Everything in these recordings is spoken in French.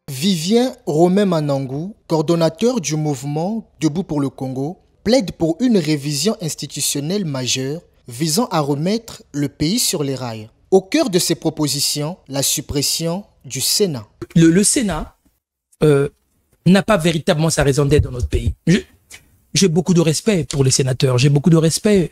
Vivien Romain Manangou, coordonnateur du mouvement Debout pour le Congo, plaide pour une révision institutionnelle majeure visant à remettre le pays sur les rails. Au cœur de ces propositions, la suppression du Sénat. Le Sénat n'a pas véritablement sa raison d'être dans notre pays. J'ai beaucoup de respect pour les sénateurs, j'ai beaucoup de respect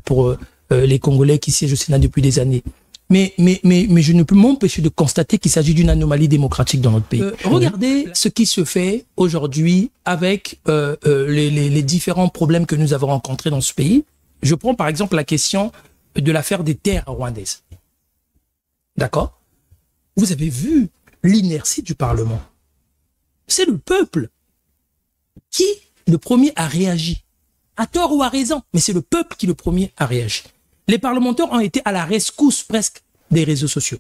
pour les Congolais qui siègent au Sénat depuis des années. Mais je ne peux m'empêcher de constater qu'il s'agit d'une anomalie démocratique dans notre pays. Regardez ce qui se fait aujourd'hui avec les différents problèmes que nous avons rencontrés dans ce pays. Je prends par exemple la question de l'affaire des terres rwandaises. D'accord? Vous avez vu l'inertie du Parlement. C'est le peuple qui, le premier, a réagi. À tort ou à raison, mais c'est le peuple qui, le premier, a réagi. Les parlementaires ont été à la rescousse presque des réseaux sociaux,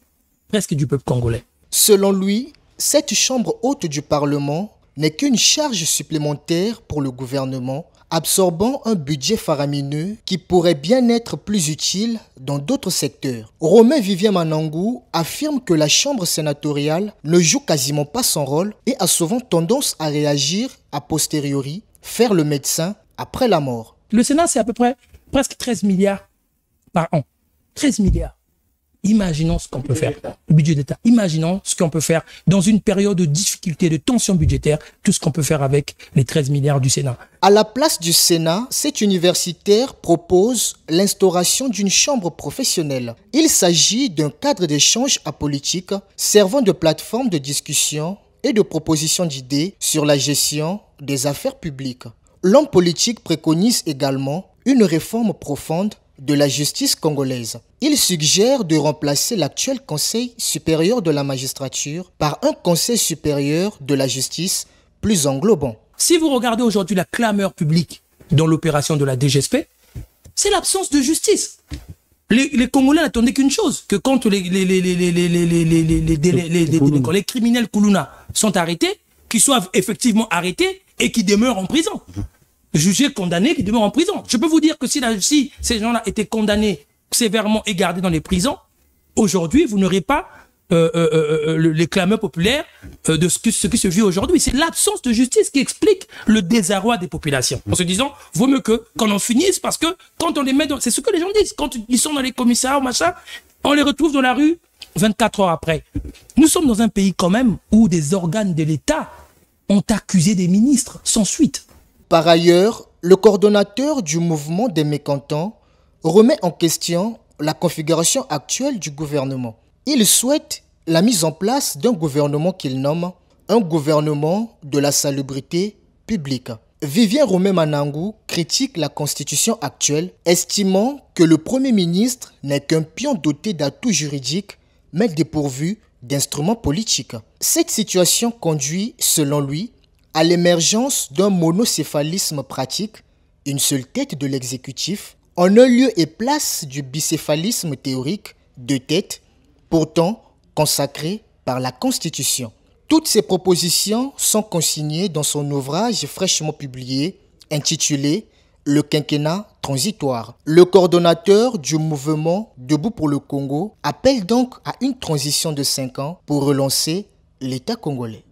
presque du peuple congolais. Selon lui, cette chambre haute du Parlement n'est qu'une charge supplémentaire pour le gouvernement, absorbant un budget faramineux qui pourrait bien être plus utile dans d'autres secteurs. Romain Vivien Manangou affirme que la chambre sénatoriale ne joue quasiment pas son rôle et a souvent tendance à réagir a posteriori, faire le médecin après la mort. Le Sénat, c'est à peu près presque 13 milliards par an. 13 milliards. Imaginons ce qu'on peut faire. Le budget d'État. Imaginons ce qu'on peut faire dans une période de difficulté, de tension budgétaire, tout ce qu'on peut faire avec les 13 milliards du Sénat. À la place du Sénat, cet universitaire propose l'instauration d'une chambre professionnelle. Il s'agit d'un cadre d'échange apolitique servant de plateforme de discussion et de proposition d'idées sur la gestion des affaires publiques. L'homme politique préconise également une réforme profonde de la justice congolaise. Il suggère de remplacer l'actuel Conseil supérieur de la magistrature par un Conseil supérieur de la justice plus englobant. Si vous regardez aujourd'hui la clameur publique dans l'opération de la DGSP, c'est l'absence de justice. Les Congolais n'attendaient qu'une chose, que quand les criminels Koulouna sont arrêtés, qu'ils soient effectivement arrêtés et qu'ils demeurent en prison. Jugés, condamnés, qui demeurent en prison. Je peux vous dire que si ces gens-là étaient condamnés sévèrement et gardés dans les prisons, aujourd'hui, vous n'aurez pas les clameurs populaires de ce qui se vit aujourd'hui. C'est l'absence de justice qui explique le désarroi des populations. En se disant, vaut mieux qu'on en finisse parce que quand on les met dans... C'est ce que les gens disent. Quand ils sont dans les commissariats, machin, on les retrouve dans la rue 24 heures après. Nous sommes dans un pays quand même où des organes de l'État ont accusé des ministres sans suite. Par ailleurs, le coordonnateur du mouvement des mécontents remet en question la configuration actuelle du gouvernement. Il souhaite la mise en place d'un gouvernement qu'il nomme un gouvernement de la salubrité publique. Vivien Romain Manangou critique la constitution actuelle, estimant que le Premier ministre n'est qu'un pion doté d'atouts juridiques, mais dépourvu d'instruments politiques. Cette situation conduit, selon lui, à l'émergence d'un monocéphalisme pratique, une seule tête de l'exécutif, en un lieu et place du bicéphalisme théorique, deux têtes, pourtant consacré par la Constitution. Toutes ces propositions sont consignées dans son ouvrage fraîchement publié, intitulé « Le quinquennat transitoire ». Le coordonnateur du mouvement Debout pour le Congo appelle donc à une transition de 5 ans pour relancer l'État congolais.